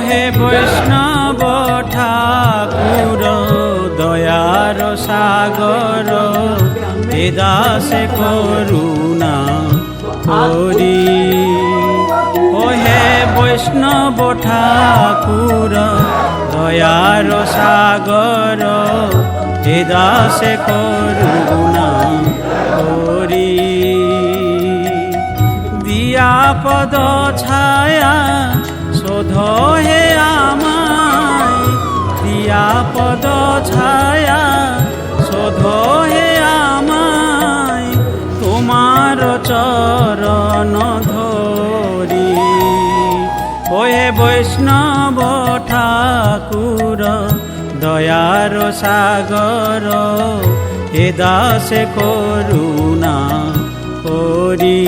হে বৈষ্ণব ঠাকুর দয়ার সাগর হে দাসে করুণা করি। ও হে বৈষ্ণব ঠাকুর দয়ার সাগর হে দাসে করুণা করি। দিয়া পদ ছায়া শোধ হে আমায়, দিয়া পদ ছায়া শোধ হে আমায়, তোমার চরণ ধরি। ও হে বৈষ্ণব ঠাকুর দয়ার সাগর হে দাসে করুণা করি।